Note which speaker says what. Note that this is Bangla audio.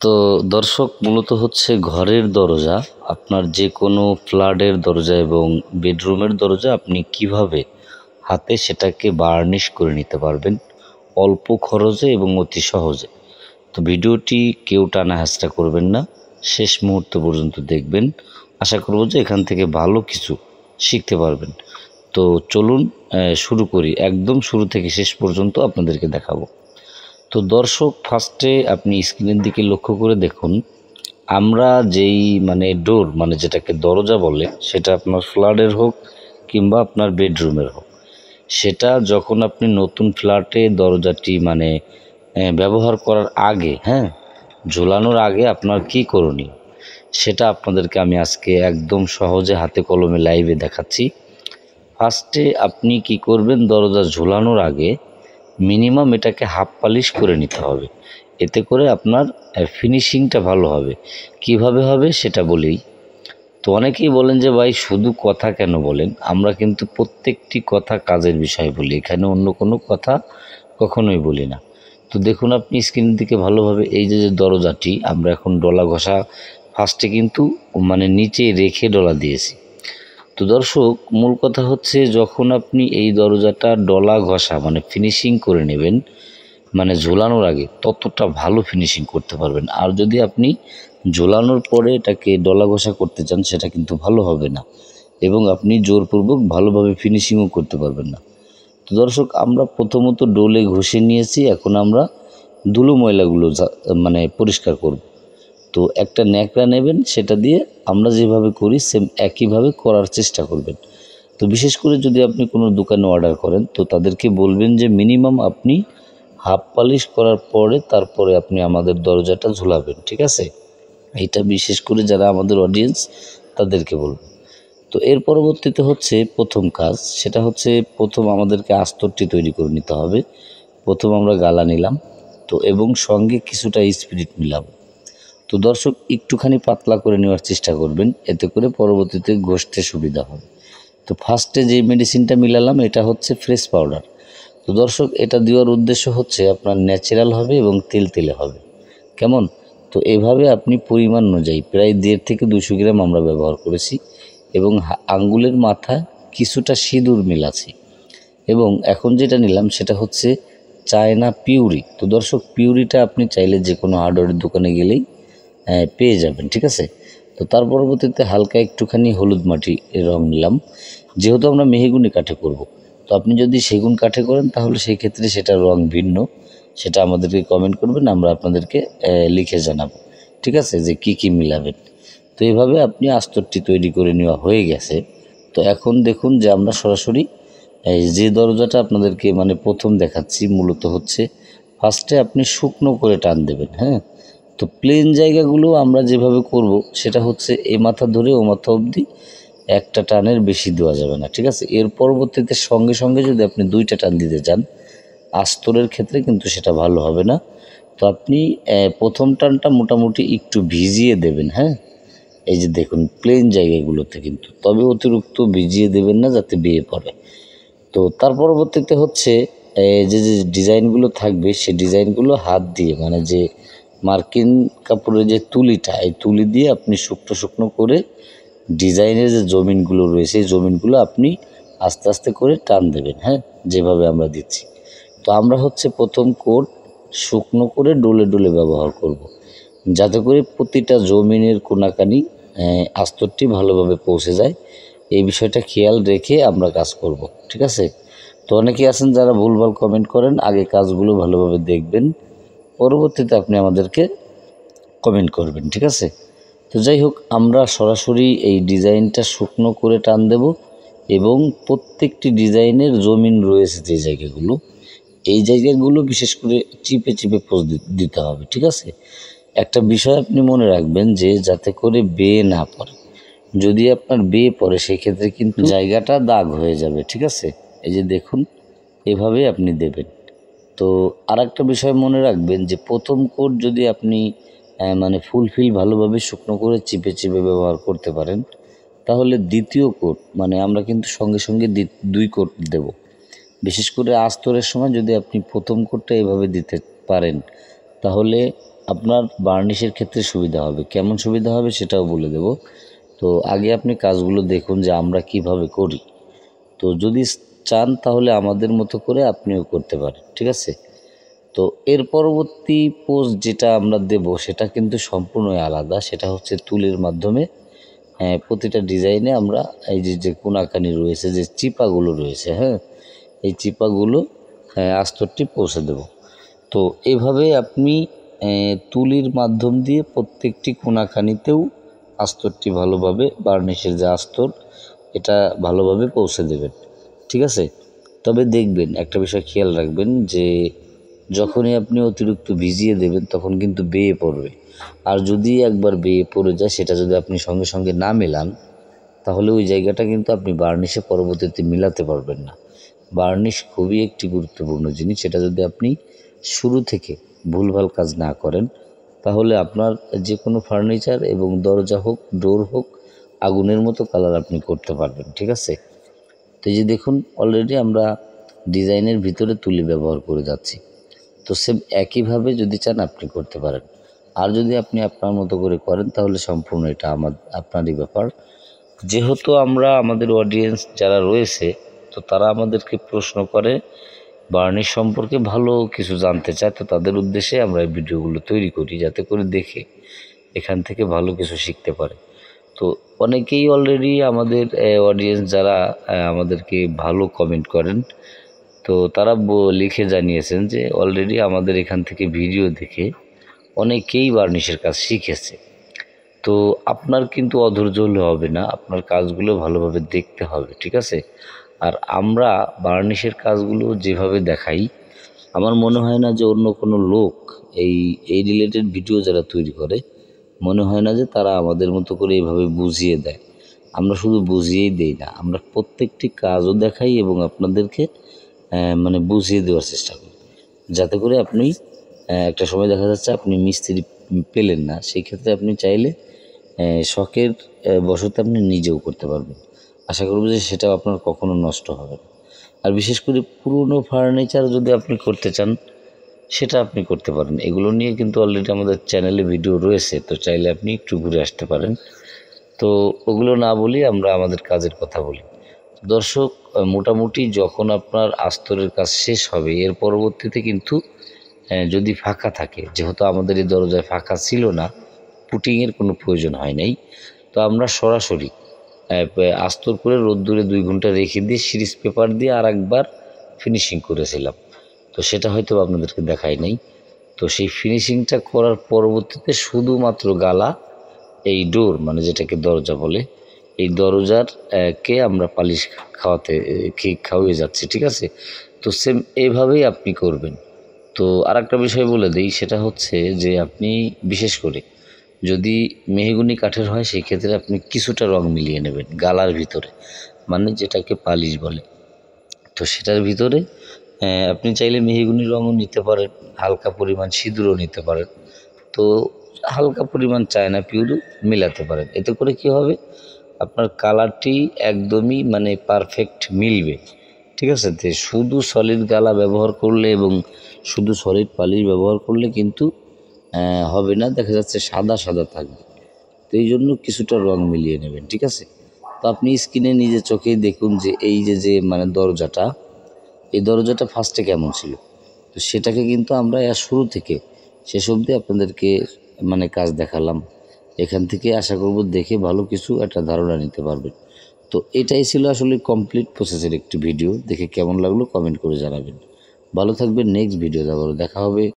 Speaker 1: তো দর্শক, মূলত হচ্ছে ঘরের দরজা, আপনার যে কোনো ফ্ল্যাটের দরজা এবং বেডরুমের দরজা আপনি কিভাবে হাতে সেটাকে বার্নিশ করে নিতে পারবেন অল্প খরচে এবং অতি সহজে। তো ভিডিওটি কেউ টানা হেঁচড়া করবেন না, শেষ মুহূর্ত পর্যন্ত দেখবেন। আশা করব যে এখান থেকে ভালো কিছু শিখতে পারবেন। তো চলুন শুরু করি, একদম শুরু থেকে শেষ পর্যন্ত আপনাদেরকে দেখাবো। তো দর্শক, ফার্স্টে আপনি স্ক্রিনের দিকে লক্ষ্য করে দেখুন, আমরা যেই ডোর যেটাকে দরজা বলে, সেটা আপনার ফ্ল্যাটের হোক কিংবা আপনার বেডরুমের হোক, সেটা যখন আপনি নতুন ফ্ল্যাটে দরজাটি ব্যবহার করার আগে, ঝোলানোর আগে আপনার কি করণীয় সেটা আপনাদেরকে আমি আজকে একদম সহজে হাতে কলমে লাইভে দেখাচ্ছি। ফার্স্টে আপনি কি করবেন, দরজা ঝোলানোর আগে মিনিমাম এটাকে হাফ পালিশ করে নিতে হবে। এতে করে আপনার ফিনিশিংটা ভালো হবে। কিভাবে হবে সেটা বলি। তো অনেকেই বলেন যে ভাই শুধু কথা কেন বলেন, আমরা কিন্তু প্রত্যেকটি কথা কাজের বিষয় বলি, এখানে অন্য কোনো কথা কখনোই বলি না। তো দেখুন আপনি স্ক্রিনের দিকে ভালোভাবে, এই যে দরজাটি আমরা এখন ডলা ঘষা ফার্স্টে কিন্তু নিচে রেখে ডলা দিয়েছি। তো দর্শক, মূল কথা হচ্ছে যখন আপনি এই দরজাটা ডলা ঘষা ফিনিশিং করে নেবেন, ঝোলানোর আগে ততটা ভালো ফিনিশিং করতে পারবেন। আর যদি আপনি ঝোলানোর পরে এটাকে ডলা ঘষা করতে চান, সেটা কিন্তু ভালো হবে না এবং আপনি জোরপূর্বক ভালোভাবে ফিনিশিংও করতে পারবেন না। তো দর্শক, আমরা প্রথমত ডোলে ঘষে নিয়েছি, এখন আমরা ধুলো ময়লাগুলো পরিষ্কার করব। তো একটা ন্যাকড়া নেবেন, সেটা দিয়ে আমরা যেভাবে করি সেম একইভাবে করার চেষ্টা করবেন। তো বিশেষ করে যদি আপনি কোনো দোকানে অর্ডার করেন, তো তাদেরকে বলবেন যে মিনিমাম আপনি হাফ পালিশ করার পরে তারপরে আপনি আমাদের দরজাটা ঝুলাবেন, ঠিক আছে? এটা বিশেষ করে যারা আমাদের অডিয়েন্স তাদেরকে বলবেন। তো এর পরবর্তীতে হচ্ছে প্রথম কাজ, সেটা হচ্ছে প্রথম আমাদেরকে আস্তরটি তৈরি করে নিতে হবে। প্রথম আমরা গালা নিলাম, তো এবং সঙ্গে কিছুটা স্পিরিট মিলাবো। তো দর্শক, একটুখানি পাতলা করে নেওয়ার চেষ্টা করবেন, এতে করে পরবর্তীতে ঘষতে সুবিধা হবে। তো ফার্স্টে যে মেডিসিনটা মিলালাম এটা হচ্ছে ফ্রেশ পাউডার। তো দর্শক, এটা দেওয়ার উদ্দেশ্য হচ্ছে আপনার ন্যাচারাল হবে এবং তেলে হবে। কেমন? তো এভাবে আপনি পরিমাণ অনুযায়ী প্রায় 1.5 থেকে 200 গ্রাম আমরা ব্যবহার করেছি এবং আঙ্গুলের মাথা কিছুটা সিঁদুর মিলাছি। এবং এখন যেটা নিলাম সেটা হচ্ছে চায়না পিউরি। তো দর্শক, পিউরিটা আপনি চাইলে যে কোনো হার্ডওয়্যারের দোকানে গেলেই পেয়ে যাবেন, ঠিক আছে? তো তার পরবর্তীতে হালকা একটুখানি হলুদ মাটি রং নিলাম, যেহেতু আমরা মেহগনি কাঠে করব। তো আপনি যদি সেগুন কাঠে করেন তাহলে সেই ক্ষেত্রে সেটার রং ভিন্ন, সেটা আমাদেরকে কমেন্ট করবেন, আমরা আপনাদেরকে লিখে জানাবো, ঠিক আছে, যে কি কি মিলাবেন। তো এইভাবে আপনি আস্তরটি তৈরি করে নেওয়া হয়ে গেছে। তো এখন দেখুন যে আমরা সরাসরি যে দরজাটা আপনাদেরকে প্রথম দেখাচ্ছি, মূলত হচ্ছে ফার্স্টে আপনি শুকনো করে টান দেবেন। তো প্লেন জায়গাগুলো আমরা যেভাবে করব সেটা হচ্ছে এ মাথা ধরে ও মাথা অবধি একটা টানের বেশি দেওয়া যাবে না, ঠিক আছে? এর পরবর্তীতে সঙ্গে সঙ্গে যদি আপনি 2টা টান দিতে চান, আস্তরের ক্ষেত্রে কিন্তু সেটা ভালো হবে না। তো আপনি প্রথম টানটা মোটামুটি একটু ভিজিয়ে দেবেন। এই যে দেখুন প্লেন জায়গাগুলোতে কিন্তু, তবে অতিরিক্ত ভিজিয়ে দেবেন না যাতে বেয়ে পড়ে। তো তার পরবর্তীতে হচ্ছে যে যে ডিজাইনগুলো থাকবে সেই ডিজাইনগুলো হাত দিয়ে যে মার্কিন কাপড়ের যে তুলিটা, এই তুলি দিয়ে আপনি শুকনো শুকনো করে ডিজাইনের যে জমিনগুলো রয়েছে এই জমিনগুলো আপনি আস্তে আস্তে করে টান দেবেন, যেভাবে আমরা দিচ্ছি। তো আমরা হচ্ছে প্রথম কোট শুকনো করে ডলে ডলে ব্যবহার করব, যাতে করে প্রতিটা জমিনের কোনাকানি আস্তরটি ভালোভাবে পৌঁছে যায়। এই বিষয়টা খেয়াল রেখে আমরা কাজ করব, ঠিক আছে? তো অনেকেই আছেন যারা ভুলভাল কমেন্ট করেন, আগে কাজগুলো ভালোভাবে দেখবেন, পরবর্তীতে আপনি আমাদেরকে কমেন্ট করবেন, ঠিক আছে? তো যাই হোক, আমরা সরাসরি এই ডিজাইনটা শুকনো করে টান দেব এবং প্রত্যেকটি ডিজাইনের জমিন রয়েছে যে জায়গাগুলো, এই জায়গাগুলো বিশেষ করে চিপে চিপে পোজ দিতে হবে, ঠিক আছে? একটা বিষয় আপনি মনে রাখবেন যে যাতে করে বেয়ে না পড়ে। যদি আপনার বেয়ে পড়ে সেক্ষেত্রে কিন্তু জায়গাটা দাগ হয়ে যাবে, ঠিক আছে? এই যে দেখুন, এভাবে আপনি দেবেন। তো আর একটা বিষয় মনে রাখবেন যে প্রথম কোট যদি আপনি ফুলফিল ভালোভাবে শুকনো করে চিপে চিপে ব্যবহার করতে পারেন, তাহলে দ্বিতীয় কোট আমরা কিন্তু সঙ্গে সঙ্গে 2 কোট দেব। বিশেষ করে আস্তরের সময় যদি আপনি প্রথম কোটটা এভাবে দিতে পারেন, তাহলে আপনার বার্নিশের ক্ষেত্রে সুবিধা হবে। কেমন সুবিধা হবে সেটাও বলে দেব। তো আগে আপনি কাজগুলো দেখুন যে আমরা কিভাবে করি। তো যদি চান তাহলে আমাদের মতো করে আপনিও করতে পারেন, ঠিক আছে? তো এর পরবর্তী পোজ যেটা আমরা দেব সেটা কিন্তু সম্পূর্ণই আলাদা। সেটা হচ্ছে তুলির মাধ্যমে প্রতিটা ডিজাইনে আমরা এই যে কোনাকানি রয়েছে, যে চিপাগুলো রয়েছে, হ্যাঁ, এই চিপাগুলো আস্তরটি পৌঁছে দেব। তো এভাবে আপনি তুলির মাধ্যম দিয়ে প্রত্যেকটি কোনাকানিতেও আস্তরটি ভালোভাবে, বার্নিশের যে আস্তর এটা ভালোভাবে পৌঁছে দেবেন, ঠিক আছে? তবে দেখবেন, একটা বিষয় খেয়াল রাখবেন যে যখনই আপনি অতিরিক্ত ভিজিয়ে দেবেন তখন কিন্তু বেয়ে পড়বে। আর যদি একবার বেয়ে পড়ে যায়, সেটা যদি আপনি সঙ্গে সঙ্গে না মেলান, তাহলে ওই জায়গাটা কিন্তু আপনি বার্নিশে পরবর্তীতে মিলাতে পারবেন না। বার্নিশ খুবই একটি গুরুত্বপূর্ণ জিনিস। সেটা যদি আপনি শুরু থেকে ভুলভাল কাজ না করেন, তাহলে আপনার যে কোনো ফার্নিচার এবং দরজা হোক, ডোর হোক, আগুনের মতো কালার আপনি করতে পারবেন, ঠিক আছে? তো এই যে দেখুন, অলরেডি আমরা ডিজাইনের ভিতরে তুলি ব্যবহার করে যাচ্ছি। তো সেম একইভাবে যদি চান আপনি করতে পারেন। আর যদি আপনি আপনার মতো করে করেন তাহলে সম্পূর্ণ এটা আপনারই ব্যাপার। যেহেতু আমরা, আমাদের অডিয়েন্স যারা রয়েছে, তো তারা আমাদেরকে প্রশ্ন করে, বার্নিশ সম্পর্কে ভালো কিছু জানতে চায়, তো তাদের উদ্দেশ্যে আমরা এই ভিডিওগুলো তৈরি করি, যাতে করে দেখে এখান থেকে ভালো কিছু শিখতে পারে। তো অনেকেই অলরেডি আমাদের অডিয়েন্স যারা আমাদেরকে ভালো কমেন্ট করেন, তো তারা লিখে জানিয়েছেন যে অলরেডি আমাদের এখান থেকে ভিডিও দেখে অনেকেই বার্নিশের কাজ শিখেছে। তো আপনার কিন্তু অধৈর্য হলে হবে না, আপনার কাজগুলো ভালোভাবে দেখতে হবে, ঠিক আছে? আর আমরা বার্নিশের কাজগুলো যেভাবে দেখাই, আমার মনে হয় না যে অন্য কোনো লোক এই রিলেটেড ভিডিও যারা তৈরি করে, মনে হয় না যে তারা আমাদের মতো করে এইভাবে বুঝিয়ে দেয়। আমরা শুধু বুঝিয়েই দেই না, আমরা প্রত্যেকটি কাজও দেখাই এবং আপনাদেরকে মানে বুঝিয়ে দেওয়ার চেষ্টা করি, যাতে করে আপনি একটা সময় দেখা যাচ্ছে আপনি মিস্ত্রি পেলেন না, সেই ক্ষেত্রে আপনি চাইলে শখের বশতে আপনি নিজেও করতে পারবেন। আশা করব যে সেটাও আপনার কখনো নষ্ট হবে না। আর বিশেষ করে পুরনো ফার্নিচার যদি আপনি করতে চান, সেটা আপনি করতে পারেন। এগুলো নিয়ে কিন্তু অলরেডি আমাদের চ্যানেলে ভিডিও রয়েছে, তো চাইলে আপনি একটু ঘুরে আসতে পারেন। তো ওগুলো না বলি, আমরা আমাদের কাজের কথা বলি। দর্শক, মোটামুটি যখন আপনার আস্তরের কাজ শেষ হবে, এর পরবর্তীতে কিন্তু যদি ফাঁকা থাকে, যেহেতু আমাদের এই দরজায় ফাঁকা ছিল না, পুটিংয়ের কোনো প্রয়োজন হয় নাই, তো আমরা সরাসরি আস্তর করে রোদ্দুরে 2 ঘন্টা রেখে দিয়ে সিরিজ পেপার দিয়ে আর একবার ফিনিশিং করেছিলাম। তো সেটা হয়তো আপনাদেরকে দেখাই নাই। তো সেই ফিনিশিংটা করার পরবর্তীতে শুধুমাত্র গালা, এই ডোর মানে যেটাকে দরজা বলে, এই দরজার কে আমরা পালিশ খাওয়িয়ে যাচ্ছি, ঠিক আছে? তো সেম এইভাবেই আপনি করবেন। তো আরেকটা বিষয় বলে দেই, সেটা হচ্ছে যে আপনি বিশেষ করে যদি মেহগনি কাঠের হয়, সেই ক্ষেত্রে আপনি কিছুটা রং মিলিয়ে নেবেন গালার ভিতরে, মানে যেটাকে পালিশ বলে। তো সেটার ভিতরে আপনি চাইলে মেহগনি রঙও নিতে পারেন, হালকা পরিমাণ সিঁদুরও নিতে পারেন। তো হালকা পরিমাণ চায়না পিউরও মেলাতে পারেন। এতে করে কি হবে, আপনার কালারটি একদমই মানে পারফেক্ট মিলবে, ঠিক আছে? তো শুধু সলিড গালা ব্যবহার করলে এবং শুধু সলিড পালিশ ব্যবহার করলে কিন্তু হবে না, দেখা যাচ্ছে সাদা সাদা থাকবে। তো এই জন্য কিছুটা রং মিলিয়ে নেবেন, ঠিক আছে? তো আপনি স্ক্রিনে নিজে চোখেই দেখুন যে এই যে মানে দরজাটা, এই দরজাটা ফার্স্টে কেমন ছিল। তো সেটাকে কিন্তু আমরা শুরু থেকে শেষ অবধি আপনাদেরকে মানে কাজ দেখালাম। এখান থেকে আশা করব দেখে ভালো কিছু একটা ধারণা নিতে পারবেন। তো এটাই ছিল আসলে কমপ্লিট প্রসেসের একটি ভিডিও। দেখে কেমন লাগলো কমেন্ট করে জানাবেন। ভালো থাকবেন। নেক্সট ভিডিওতে আবারও দেখা হবে।